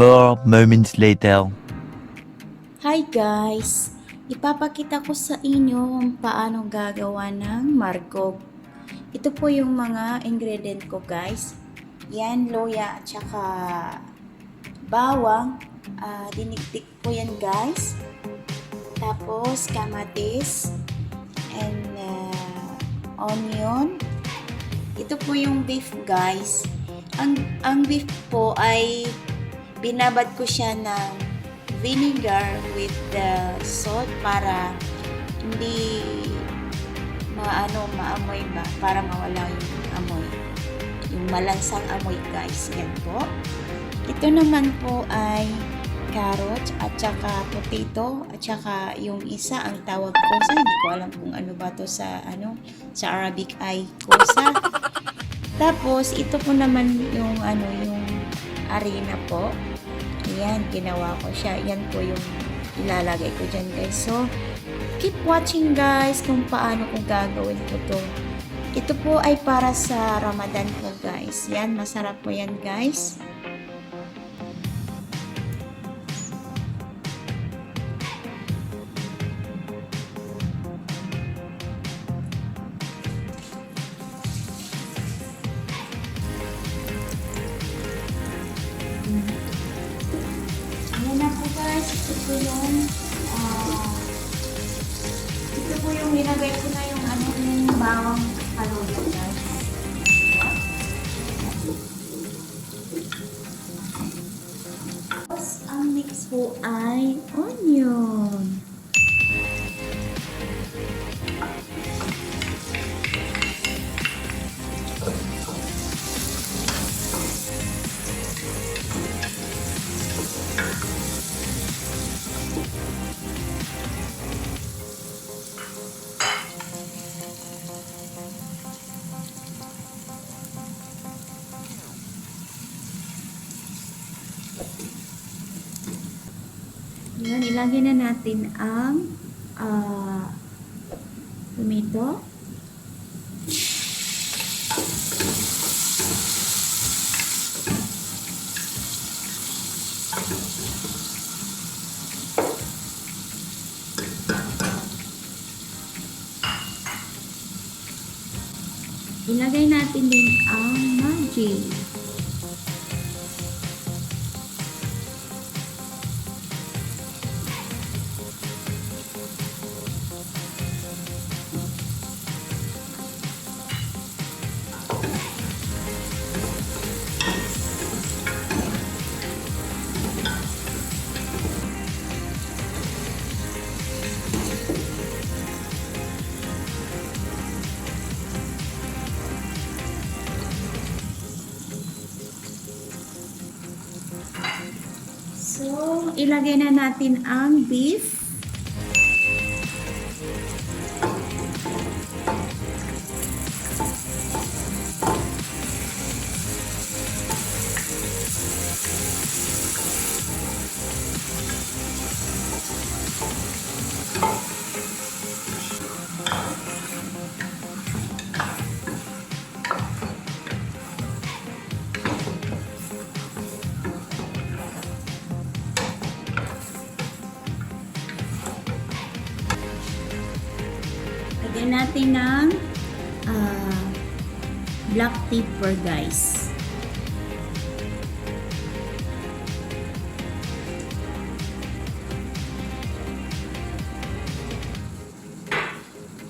More moments later. Hi guys! Ipapakita ko sa inyo kung paano gagawa ng margog. Ito po yung mga ingredient ko guys. Yan, loya at saka bawang. Dinikdik po yan guys. Tapos kamatis and onion. Ito po yung beef guys. Ang beef po ay binabad ko siya ng vinegar with the salt para hindi maamoy ba, para mawala yung amoy, yung malansang amoy guys. Yan po. Ito naman po ay carrots at saka potato at saka yung isa ang tawag kosa, hindi ko alam kung ano ba to sa Arabic ay kosa. Tapos ito po naman yung yung harina po. Ayan, ginawa ko siya. Yan po yung ilalagay ko dyan guys. So, keep watching guys kung paano ko gagawin ko to. Ito po ay para sa Ramadan po guys. Yan, masarap po yan guys. Ayan na po guys, ito po yung nilagay ko na yung yung bawang haluya guys. Tapos ang mix po ay onion. Yan, ilagay na natin ang tomato. Ilagay natin din ang Maggie. So, ilagay na natin ang beef. Lagyan natin ng black pepper guys.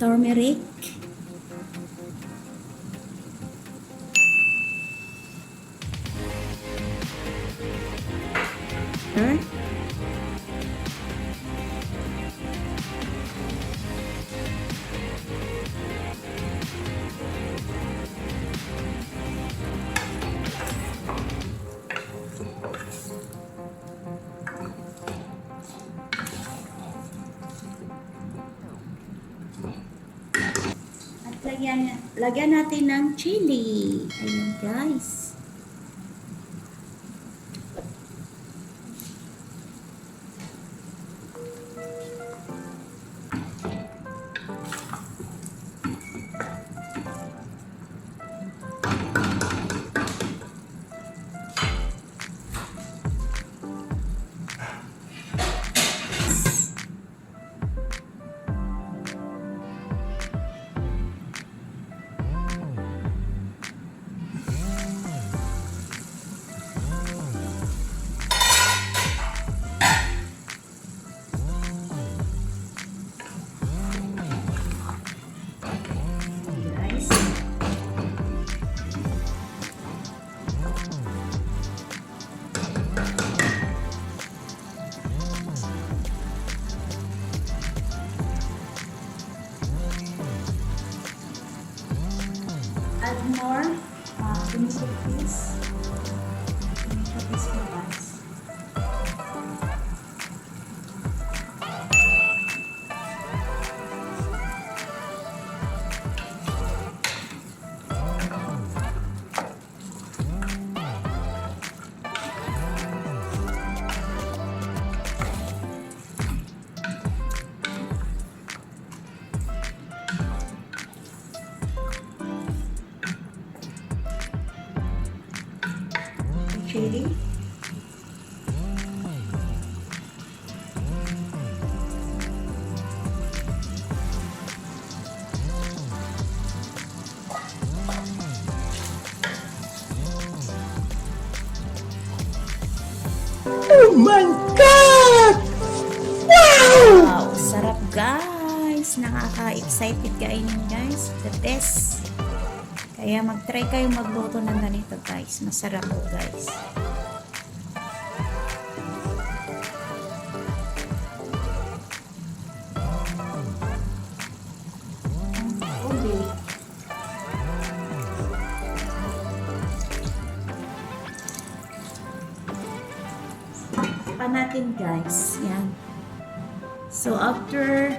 Turmeric. Lagyan natin ng chili. Ayan guys. add more tomato paste. Tomato paste mo guys. Chili. Oh my God! Wow! Sarap guys! Nakaka-excited kainin guys. The best! Kaya mag-try kayo magluto ng ganito guys. Masarap po guys. Uli. Pa natin guys. Yan. So after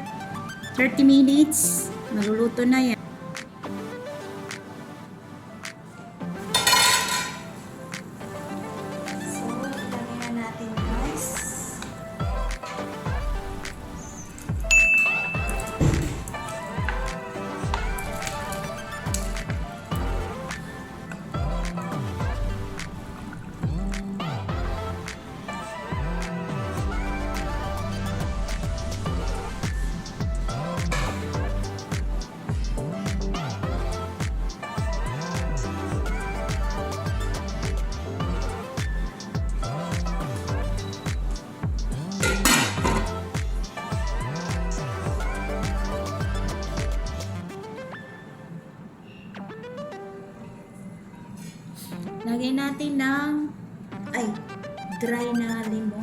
30 minutes, maluluto na yan. Lagyan natin ng dry na lemon.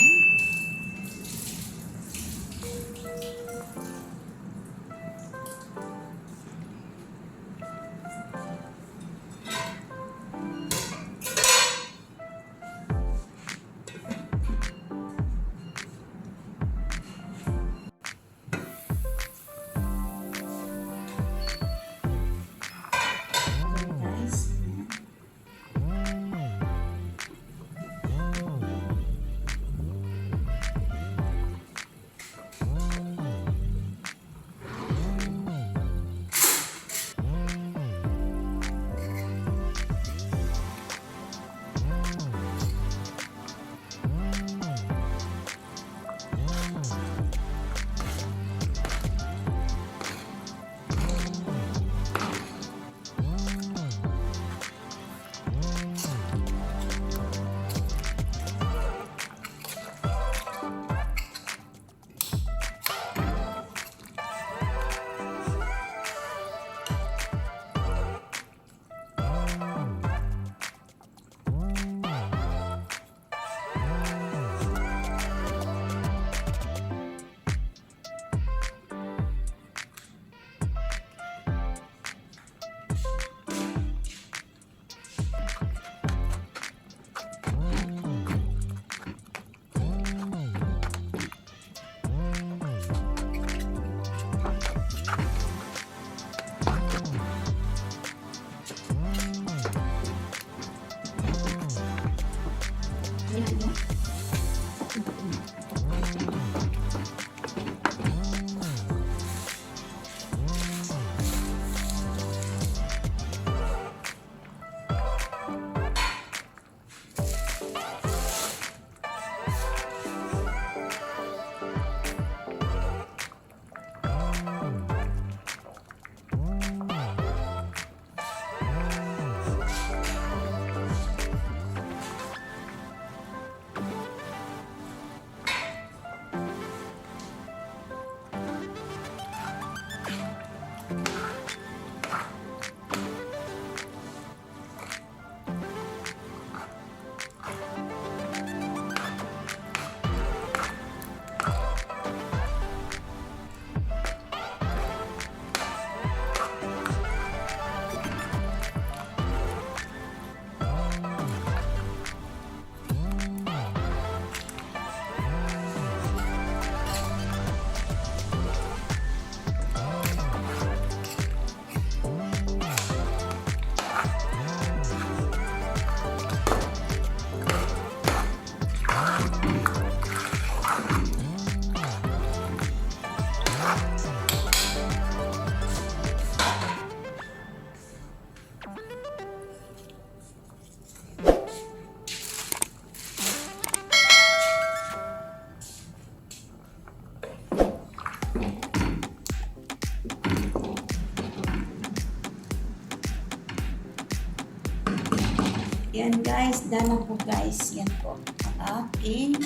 Yan guys, dana po guys. Yan po. Ang aking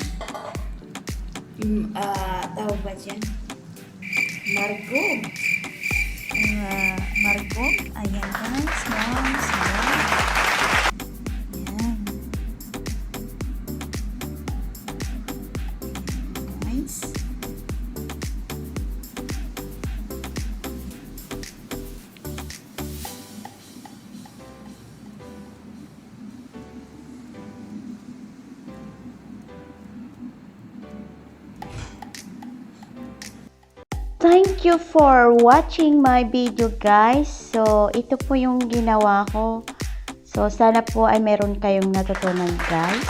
tawag ba dyan? Margoog. Margoog. Ayan guys. Wow, sarap. Ayan. Guys. Thank you for watching my video guys. So, ito po yung ginawa ko. So, sana po ay meron kayong natutunan guys.